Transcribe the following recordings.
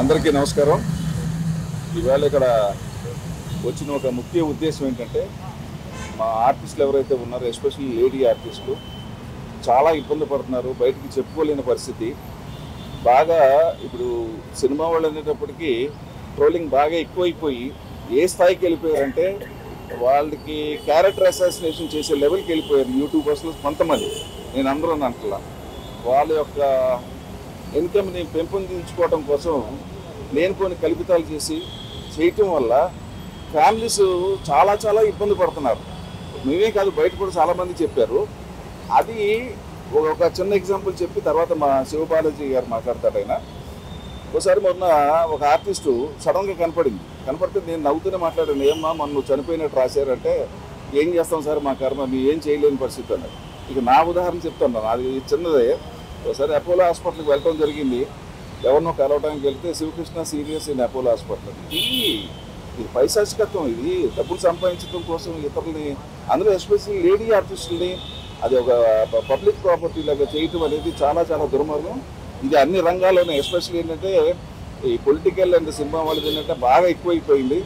అందరికీ నమస్కారం. ఇవాళ ఇక్కడ వచ్చిన ఒక ముఖ్య ఉద్దేశం ఏంటంటే, మా ఆర్టిస్టులు ఎవరైతే ఉన్నారో, ఎస్పెషల్లీ లేడీ ఆర్టిస్టులు చాలా ఇబ్బంది పడుతున్నారు, బయటికి చెప్పుకోలేని పరిస్థితి. బాగా ఇప్పుడు సినిమా వాళ్ళు అనేటప్పటికీ ట్రోలింగ్ బాగా ఎక్కువైపోయి ఏ స్థాయికి వెళ్ళిపోయారంటే, వాళ్ళకి క్యారెక్టర్ అసాసినేషన్ చేసే లెవెల్కి వెళ్ళిపోయారు యూట్యూబర్స్లో కొంతమంది. నేను అందరూ అంటలా, వాళ్ళ యొక్క ఇన్కమ్ని పెంపొందించుకోవడం కోసం లేనిపోని కల్పితాలు చేయటం వల్ల ఫ్యామిలీస్ చాలా చాలా ఇబ్బంది పడుతున్నారు. మేమే కాదు, బయట కూడా చాలామంది చెప్పారు. అది ఒక చిన్న ఎగ్జాంపుల్ చెప్పి తర్వాత మా శివబాలాజీ గారు మాట్లాడతాడు. ఆయన ఒకసారి మొన్న ఒక ఆర్టిస్టు సడన్గా కనపడితే నేను నవ్వుతూనే మాట్లాడాను, ఏమ్మా మొన్న నువ్వు చనిపోయినట్టు రాశారంటే, ఏం చేస్తాం సార్ మా కర్మ, మేము ఏం చేయలేని పరిస్థితి అన్నారు. ఇక నా ఉదాహరణ చెప్తున్నాను, అది చిన్నదే. ఒకసారి అపోలో హాస్పిటల్కి వెళ్ళడం జరిగింది. ఎవరినో కలవడానికి వెళ్తే, Shivakrishna serious in Apollo hospital. ఇది పైశాచికత్వం, ఇది డబ్బులు సంపాదించడం కోసం ఇతరులని, అందులో ఎస్పెషల్లీ లేడీ ఆర్టిస్టులని అది ఒక పబ్లిక్ ప్రాపర్టీ లాగా చేయటం అనేది చాలా చాలా దుర్మార్గం. ఇది అన్ని రంగాల్లోనే, ఎస్పెషల్లీ ఏంటంటే ఈ పొలిటికల్ అండ్ సినిమా వాళ్ళది ఏంటంటే బాగా ఎక్కువైపోయింది.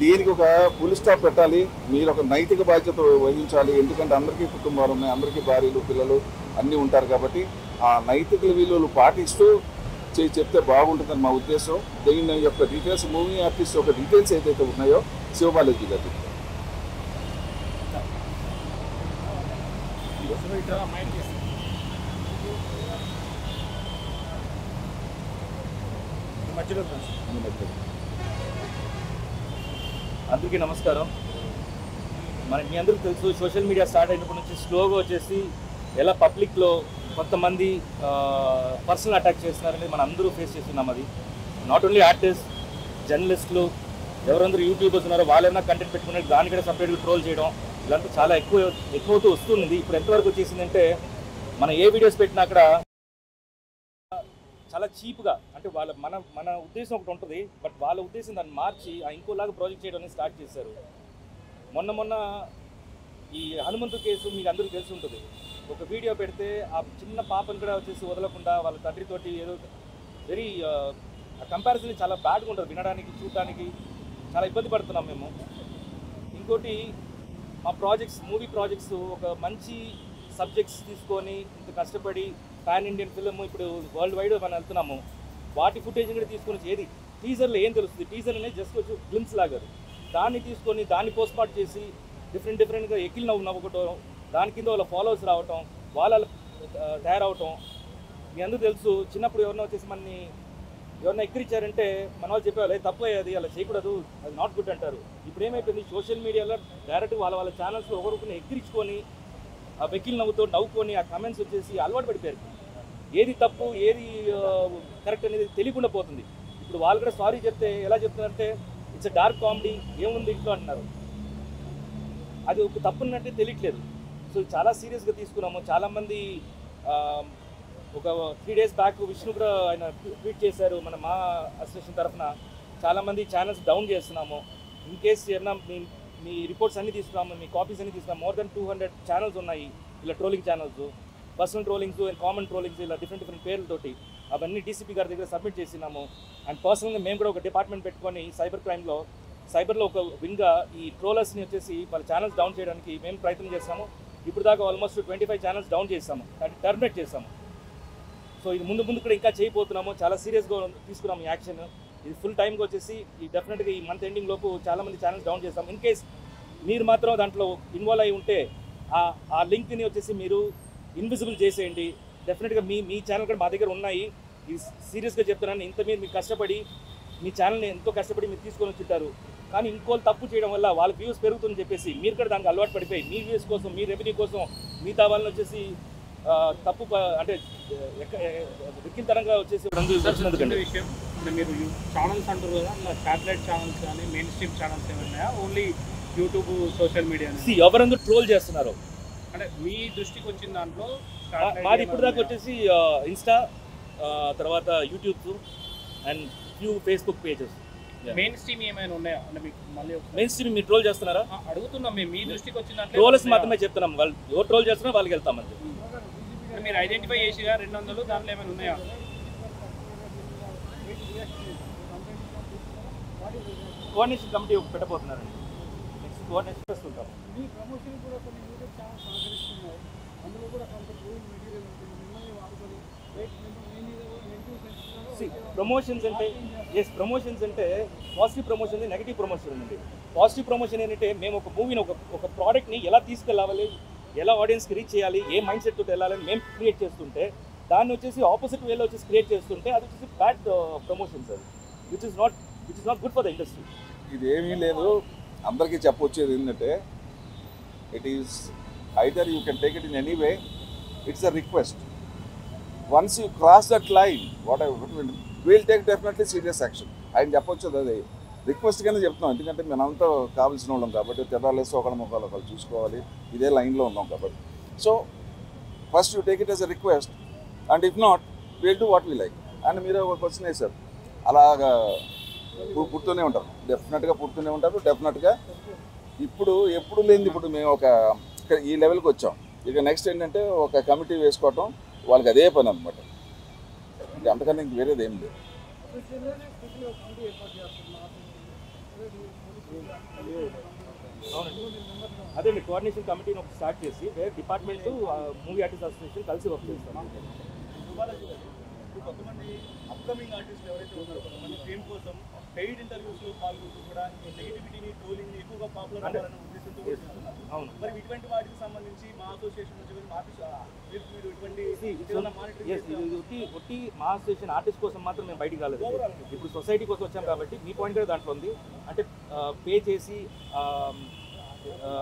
దీనికి ఒక ఫుల్ స్టాప్ పెట్టాలి. మీరు ఒక నైతిక బాధ్యత వహించాలి. ఎందుకంటే అందరికీ కుటుంబాలు ఉన్నాయి, అందరికీ భార్యలు పిల్లలు అన్నీ ఉంటారు. కాబట్టి ఆ నైతిక విలువలు పాటిస్తూ చెప్తే బాగుంటుందని మా ఉద్దేశం. దీని యొక్క డీటెయిల్స్, మూవీ ఆర్టిస్ట్ యొక్క డీటెయిల్స్ ఏదైతే ఉన్నాయో శివబాలాజీ గారు అందరికీ నమస్కారం. మీ అందరికీ తెలుసు, సోషల్ మీడియా స్టార్ట్ అయినప్పటి నుంచి స్లోగా వచ్చేసి ఎలా పబ్లిక్లో కొంతమంది పర్సనల్ అటాక్ చేస్తున్నారనేది మనం అందరూ ఫేస్ చేస్తున్నాం. అది నాట్ ఓన్లీ ఆర్టిస్ట్, జర్నలిస్టులు, ఎవరందరూ యూట్యూబర్స్ ఉన్నారో వాళ్ళైనా కంటెంట్ పెట్టుకునే దాని కూడా సపరేట్గా ట్రోల్ చేయడం, ఇలాంటి చాలా ఎక్కువవుతూ వస్తుంది. ఇప్పుడు ఎంతవరకు వచ్చేసిందంటే, మనం ఏ వీడియోస్ పెట్టినా అక్కడ చాలా చీప్గా, అంటే మన ఉద్దేశం ఒకటి ఉంటుంది, బట్ వాళ్ళ ఉద్దేశం దాన్ని మార్చి ఇంకోలాగా ప్రాజెక్ట్ చేయడం అనేది స్టార్ట్ చేశారు. మొన్న ఈ హనుమంతు కేసు మీకు అందరికీ తెలిసి ఉంటుంది. ఒక వీడియో పెడితే ఆ చిన్న పాపను కూడా వచ్చేసి వదలకుండా వాళ్ళ తండ్రితోటి ఏదో వెరీ కంపారిజన్ చాలా బ్యాడ్గా ఉంటుంది, వినడానికి చూడడానికి చాలా ఇబ్బంది పడుతున్నాం మేము. ఇంకోటి, మా మూవీ ప్రాజెక్ట్స్ ఒక మంచి సబ్జెక్ట్స్ తీసుకొని ఇంత కష్టపడి పాన్ ఇండియన్ ఫిల్మ్ ఇప్పుడు వరల్డ్ వైడ్ మనం వెళ్తున్నాము. వాటి ఫుటేజ్ కూడా తీసుకొని ఏది టీజర్లో ఏం తెలుస్తుంది, టీజర్ అనేది జస్ట్ వచ్చి గ్లిమ్స్ లాగా, దాన్ని తీసుకొని దాన్ని పోస్ట్మార్ట్ చేసి డిఫరెంట్గా ఎక్కిల్ నవ్వుకోవటం, దాని కింద వాళ్ళ ఫాలోవర్స్ రావటం, వాళ్ళ తయారవటం. మీ అందరూ తెలుసు, చిన్నప్పుడు ఎవరైనా వచ్చేసి మనని ఎవరైనా ఎక్కిరిచ్చారంటే మన వాళ్ళు చెప్పేవాళ్ళు తప్పు అది అలా చేయకూడదు, అది నాట్ గుడ్ అంటారు. ఇప్పుడు ఏమైపోయింది, సోషల్ మీడియాలో డైరెక్ట్ వాళ్ళ ఛానల్స్లో ఒకరిని ఎక్కిరించుకొని ఆ వెకిల్ నవ్వుకొని ఆ కమెంట్స్ వచ్చేసి అలవాటు పడిపోయారు. ఏది తప్పు ఏది కరెక్ట్ అనేది తెలియకుండా పోతుంది. ఇప్పుడు వాళ్ళు కూడా సారీ చెప్తే ఎలా చెప్తున్నారంటే, ఇట్స్ డార్క్ కామెడీ, ఏముంది ఇంట్లో అంటున్నారు. అది ఒక తప్పున్నట్టే తెలియట్లేదు. సో చాలా సీరియస్గా తీసుకున్నాము. చాలామంది ఒక 3 days బ్యాక్ విష్ణు కూడా ఆయన ట్వీట్ చేశారు, మా అసోసియేషన్ తరఫున చాలామంది ఛానల్స్ డౌన్ చేస్తున్నాము. ఇన్ కేస్ ఏమన్నా మీ రిపోర్ట్స్ అన్నీ తీసుకున్నాము, మీ కాపీస్ అన్నీ తీసుకున్నాము. మోర్ దెన్ 200 ఛానల్స్ ఉన్నాయి ఇలా trolling channels, personal trollings and common trollings, ఇలా డిఫరెంట్ పేర్లతోటి అవన్నీ డీసీపీ గారి దగ్గర సబ్మిట్ చేసినాము. అండ్ పర్సనల్గా మేము కూడా ఒక డిపార్ట్మెంట్ పెట్టుకొని సైబర్లో ఒక వింగ్గా ఈ ట్రోలర్స్ని వచ్చేసి వాళ్ళ ఛానల్స్ డౌన్ చేయడానికి మేము ప్రయత్నం చేస్తాము. ఇప్పుడు దాకా ఆల్మోస్ట్ 25 ఛానల్స్ డౌన్ చేస్తాము, అంటే టర్మినేట్ చేస్తాము. సో ఇది ముందు కూడా ఇంకా చేయబోతున్నాము. చాలా సీరియస్గా తీసుకున్నాము ఈ యాక్షన్. ఇది ఫుల్ టైంకి వచ్చేసి డెఫినెట్గా ఈ మంత్ ఎండింగ్ లోపు చాలామంది ఛానల్స్ డౌన్ చేస్తాము. ఇన్ కేస్ మీరు మాత్రం దాంట్లో ఇన్వాల్వ్ అయి ఉంటే ఆ లింక్ని వచ్చేసి మీరు ఇన్విజిబుల్ చేసేయండి. డెఫినెట్గా మీ ఛానల్ కూడా మా దగ్గర ఉన్నాయి. ఇది సీరియస్గా చెప్తున్నాను. మీరు కష్టపడి మీ ఛానల్ని ఎంతో కష్టపడి మీరు తీసుకొని వచ్చింటారు, కానీ ఇంకోళ్ళు తప్పు చేయడం వల్ల వాళ్ళ వ్యూస్ పెరుగుతుందని చెప్పేసి మీరు కూడా దానికి అలవాటు పడిపోయి మీ వ్యూస్ కోసం, మీ రెవెన్యూ కోసం మిగతా వాళ్ళని వచ్చేసి తప్పు అంటే వికిల్తరంగా వచ్చేసి విషయం. మీరు ఛానల్స్ అంటారు కదా, శాటిలైట్ ఛానల్స్ కానీ మెయిన్ స్ట్రీమ్ ఛానల్స్ ఏమన్నాయా, ఓన్లీ యూట్యూబ్ సోషల్ మీడియా ఎవరందరూ ట్రోల్ చేస్తున్నారు అంటే మీ దృష్టికి వచ్చిన దాంట్లో? మాది ఇప్పుడు దాకా వచ్చేసి ఇన్స్టా, తర్వాత YouTube and few Facebook pages. Main stream ఏమైనా ఉన్నాయా అంటే మీకు? మళ్ళీ మెయిన్ స్ట్రీమ్ మీరు ట్రోల్ చేస్తున్నారా అడుగుతున్నాం. మేము మీ దృష్టికి వచ్చిన ట్రోలర్స్ మాత్రమే చెప్తున్నాం. వాళ్ళు ఎవరు ట్రోల్ చేస్తున్నారో వాళ్ళకి వెళ్తామండి. మీరు ఐడెంటిఫై చేసిగా 200 దాంట్లో ఏమైనా ఉన్నాయా? కోఆర్డినేషన్ కమిటీ పెట్టబోతున్నారండి. నెక్స్ట్ కోఆర్డినేషన్ చేస్తుంటాం. మీ ప్రమోషన్ కూడా కొన్ని యూట్యూబ్ ఛానల్స్ సహకరిస్తున్నాయి. అందులో కూడా కొంత బ్లూయింగ్ మెటీరియల్ ఉంటుంది. మిమ్మల్ని వాడుకొని ప్రమోషన్స్ అంటే ప్రమోషన్స్ అంటే పాజిటివ్ ప్రమోషన్ నెగిటివ్ ప్రమోషన్ ఉంది. పాజిటివ్ ప్రమోషన్ ఏంటంటే మేము ఒక మూవీని ఒక ప్రోడక్ట్ని ఎలా తీసుకెళ్ళాలి, ఎలా ఆడియన్స్కి రీచ్ చేయాలి, ఏ మైండ్ సెట్ తోటి వెళ్ళాలని మేము క్రియేట్ చేస్తుంటే దాన్ని వచ్చేసి ఆపోజిట్ వేలో వచ్చేసి క్రియేట్ చేస్తుంటే అది వచ్చేసి బ్యాడ్ ప్రమోషన్స్, అది which is not good for the industry. ఇది ఏమీ లేదు, అందరికీ చెప్పొచ్చేది ఏంటంటే it is either you can take it in any way, it's a request. Once you cross that line what I will take definitely serious action. ఆయన చెప్పొచ్చు అది request కింద చెప్తున్నాం, ఎందుకంటే మనంతా కావాల్సిన వాళ్ళం కాబట్టి తెదాలేసి ఒకళ్ళు చూసుకోవాలి, ఇదే లైన్లో ఉన్నాం కాబట్టి. So first you take it as a request and if not will do what we like. And మీరు ఒక క్వశ్చన్ వేశారు, అలాగా పుడుతూనే ఉంటారు, డెఫినెట్గా పుడుతూనే ఉంటారు. డెఫినెట్గా ఎప్పుడు లేనిది ఇప్పుడు మేము ఈ లెవెల్కి వచ్చాం. ఇక నెక్స్ట్ ఏంటంటే ఒక కమిటీ వేసుకోవటం, వాళ్ళకి అదే పని అనమాట, ఇంకా అంతకన్నా ఇంక వేరేది ఏం లేదు. అదే మీ కోఆర్డినేషన్ కమిటీని ఒకటి స్టార్ట్ చేసి వేరే డిపార్ట్మెంట్ మూవీ ఆర్టిస్ట్ అసోసియేషన్ కలిసి వర్క్ చేస్తాం. కొంతమంది అప్కమింగ్ ఆర్టిస్టులు ఎవరైతే ఉన్నారో కొంతమంది ఫేమ్ కోసం పెయిడ్ ఇంటర్వ్యూస్లో పాల్గొంటూ కూడా నెగిటివిటీని ట్రోలింగ్ని ఎక్కువగా పాపులర్ అవ్వాలనే ఉద్దేశంతో కూడా చేస్తున్నారు. అవును. మరి ఇటువంటి వాటికి సంబంధించి మా అసోసియేషన్ నుంచి మీరు ఇటువంటి ఒట్టి మా అసోసియేషన్ ఆర్టిస్ట్ కోసం మాత్రం మేము బయటికి రాలేదు. ఇప్పుడు సొసైటీ కోసం వచ్చాం కాబట్టి మీ పాయింట్ కూడా దాంట్లో ఉంది. అంటే పే చేసి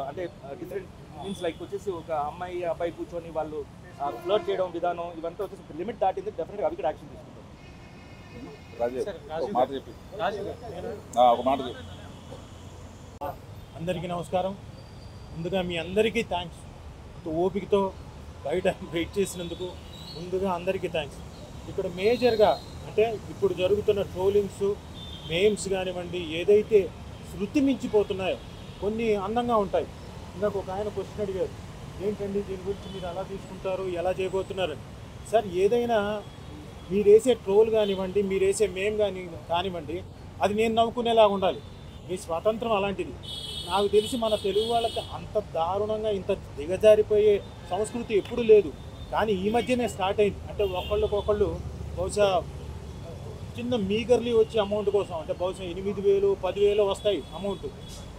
అంటే డిఫరెంట్ మీన్స్ లైక్ వచ్చేసి ఒక అమ్మాయి అబ్బాయి కూర్చొని వాళ్ళు ఫ్లర్ట్ చేయడం విధానం ఇవంతా వచ్చేసి లిమిట్ దాటింది, డెఫినెట్గా అవి కూడా యాక్షన్ తీసుకుంటాం. అందరికీ నమస్కారం. ముందుగా మీ అందరికీ థ్యాంక్స్, ఓపికతో బయట వెయిట్ చేసినందుకు ముందుగా అందరికీ థ్యాంక్స్. ఇక్కడ మేజర్గా అంటే ఇప్పుడు జరుగుతున్న ట్రోలింగ్స్, మేమ్స్ కానివ్వండి, ఏదైతే శృతి మించిపోతున్నాయో కొన్ని అందంగా ఉంటాయి. ఇందాక ఒక ఆయన క్వశ్చన్ అడిగారు, ఏంటండి దీని గురించి మీరు అలా తీసుకుంటారు, ఎలా చేయబోతున్నారని. సార్, ఏదైనా మీరు వేసే ట్రోల్ కానివ్వండి, మీరు వేసే మేమ్ కానివ్వండి, అది నేను నవ్వుకునేలాగా ఉండాలి. మీ స్వాతంత్రం అలాంటిది. నాకు తెలిసి మన తెలుగు వాళ్ళకి అంత దారుణంగా ఇంత దిగజారిపోయే సంస్కృతి ఎప్పుడూ లేదు, కానీ ఈ మధ్యనే స్టార్ట్ అయింది. అంటే ఒకళ్ళు బహుశా చిన్న మీగర్లీ వచ్చే అమౌంట్ కోసం, అంటే బహుశా 8,000 10,000 వస్తాయి అమౌంట్,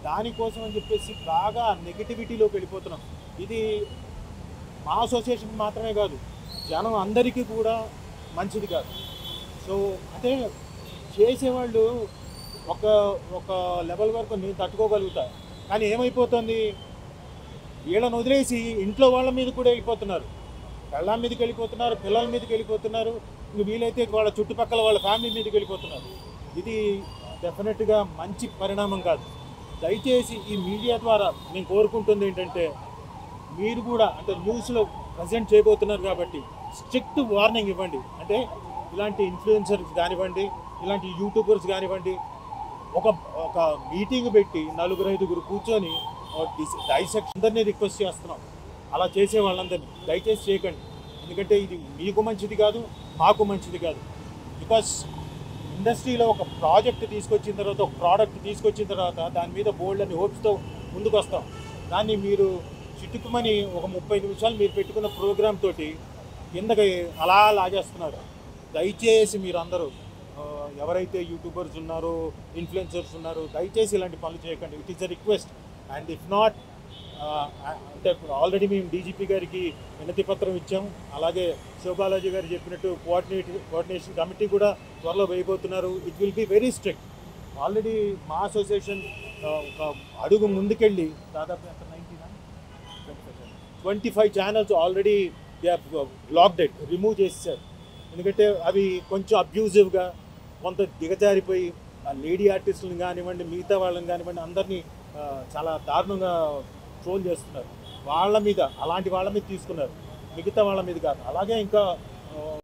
దానికోసం అని చెప్పేసి బాగా నెగిటివిటీలోకి వెళ్ళిపోతున్నాం. ఇది మా అసోసియేషన్ మాత్రమే కాదు, జనం అందరికీ కూడా మంచిది కాదు. సో అంటే చేసేవాళ్ళు ఒక లెవెల్ వరకు నేను తట్టుకోగలుగుతా, కానీ ఏమైపోతుంది, వీళ్ళని వదిలేసి ఇంట్లో వాళ్ళ మీద కూడా వెళ్ళిపోతున్నారు, పెళ్ళాం మీదకి వెళ్ళిపోతున్నారు, పిల్లల మీదకి వెళ్ళిపోతున్నారు, ఇంక వీలైతే వాళ్ళ చుట్టుపక్కల వాళ్ళ ఫ్యామిలీ మీదకి వెళ్ళిపోతున్నారు. ఇది డెఫినెట్గా మంచి పరిణామం కాదు. దయచేసి ఈ మీడియా ద్వారా నేను కోరుకుంటుంది ఏంటంటే, మీరు కూడా అంటే న్యూస్లో ప్రజెంట్ చేయబోతున్నారు కాబట్టి స్ట్రిక్ట్ వార్నింగ్ ఇవ్వండి. అంటే ఇలాంటి ఇన్ఫ్లుయెన్సర్స్ కానివ్వండి, ఇలాంటి యూట్యూబర్స్ కానివ్వండి, ఒక మీటింగ్ పెట్టి 4-5 కూర్చొని డైసెక్షన్ అందరినీ రిక్వెస్ట్ చేస్తున్నాం. అలా చేసే వాళ్ళందరినీ దయచేసి చేయకండి, ఎందుకంటే ఇది మీకు మంచిది కాదు, మాకు మంచిది కాదు. బికాస్ ఇండస్ట్రీలో ఒక ప్రాజెక్ట్ తీసుకొచ్చిన తర్వాత, ఒక ప్రోడక్ట్ తీసుకొచ్చిన తర్వాత దాని మీద బోల్డ్ అని హోప్స్తో ముందుకు వస్తాం. దాన్ని మీరు చిట్టుకుమని ఒక 30 నిమిషాలు మీరు పెట్టుకున్న ప్రోగ్రామ్ తోటి కిందకి అలా లాగేస్తున్నారు. దయచేసి మీరు అందరూ ఎవరైతే యూట్యూబర్స్ ఉన్నారో, ఇన్ఫ్లుయెన్సర్స్ ఉన్నారో, దయచేసి ఇలాంటి పనులు చేయకండి. It is a request. And if not అంటే ఆల్రెడీ మేము డీజీపీ గారికి వినతి పత్రం ఇచ్చాము. అలాగే శివబాలాజీ గారు చెప్పినట్టు కోఆర్డినేషన్ కమిటీ కూడా త్వరలో వేయబోతున్నారు. It will be very strict. Already మా అసోసియేషన్ ఒక అడుగు ముందుకెళ్ళి దాదాపు 25 channels already blocked it, remove చేసేసారు. ఎందుకంటే అవి కొంచెం అబ్యూజివ్గా, కొంత దిగజారిపోయి లేడీ ఆర్టిస్టులను కానివ్వండి, మిగతా వాళ్ళని కానివ్వండి, అందరినీ చాలా దారుణంగా ట్రోల్ చేస్తున్నారు. అలాంటి వాళ్ళ మీద తీసుకున్నారు, మిగతా వాళ్ళ మీద కాదు. అలాగే ఇంకా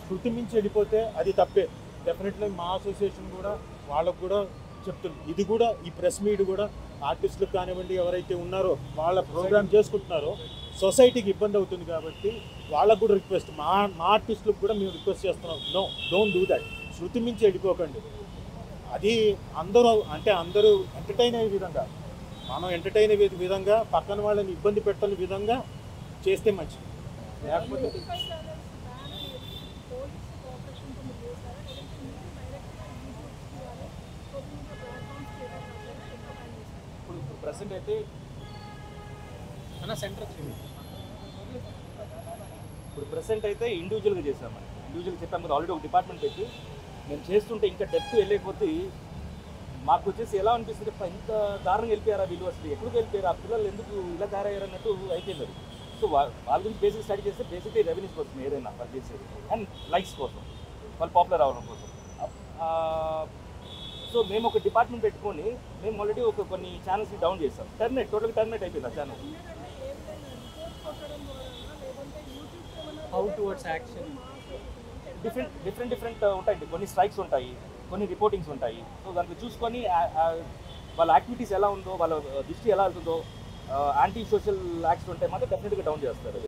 శృతి మించి వెళ్ళిపోతే అది తప్పే. డెఫినెట్లీ మా అసోసియేషన్ కూడా వాళ్ళకు కూడా చెప్తుంది. ఇది కూడా ఈ ప్రెస్ మీట్ కూడా ఆర్టిస్టులకు కానివ్వండి, ఎవరైతే ఉన్నారో వాళ్ళ ప్రోగ్రామ్ చేసుకుంటున్నారో సొసైటీకి ఇబ్బంది అవుతుంది కాబట్టి వాళ్ళకు కూడా రిక్వెస్ట్, మా ఆర్టిస్టులకు కూడా మేము రిక్వెస్ట్ చేస్తున్నాం, నో, డోంట్ డూ దట్. శృతి మించి వెళ్ళిపోకండి. అది అందరూ ఎంటర్టైన్ అయ్యే విధంగా, మనం ఎంటర్టైన్ అయ్యే విధంగా, పక్కన వాళ్ళని ఇబ్బంది పెట్టని విధంగా చేస్తే మంచిది. లేకపోతే ఇప్పుడు ప్రెసెంట్ అయితే సెంటర్ ఇప్పుడు ప్రెసెంట్ అయితే ఇండివిజువల్గా చేసాం మనం. ఇండివిజువల్ చెప్పాము కదా, ఆల్రెడీ ఒక డిపార్ట్మెంట్ పెట్టి మేము చేస్తుంటే ఇంకా డెప్త్ వెళ్ళకపోతే మాకు వచ్చేసి ఎలా అనిపిస్తుంది, ఇంత దారుణంగా వెళ్ళిపోయారా వీళ్ళు, అసలు ఎక్కడికి వెళ్ళిపోయారు, ఆ పిల్లలు ఎందుకు ఇలా తయారయ్యారు అన్నట్టు అయిపోయింది అది. సో వాళ్ళ గురించి బేసిక్ స్టడీ చేస్తే బేసిక్లీ రెవెన్యూస్ కోసం ఏదైనా వాళ్ళు చేసేది, అండ్ లైక్స్ కోసం, వాళ్ళు పాపులర్ అవ్వడం కోసం. సో మేము ఒక డిపార్ట్మెంట్ పెట్టుకొని మేము ఆల్రెడీ కొన్ని ఛానల్స్ని డౌన్ చేస్తాం. టోటల్గా టర్మినేట్ అయిపోయింది ఆ channel. How towards action different ఉంటాయి. కొన్ని స్ట్రైక్స్ ఉంటాయి, కొన్ని రిపోర్టింగ్స్ ఉంటాయి. సో దాంట్లో చూసుకొని వాళ్ళ యాక్టివిటీస్ ఎలా ఉందో, వాళ్ళ దృష్టి ఎలా వెళ్తుందో, యాంటీ సోషల్ యాక్ట్స్ ఉంటే మాత్రం డెఫినెట్గా డౌన్ చేస్తారు.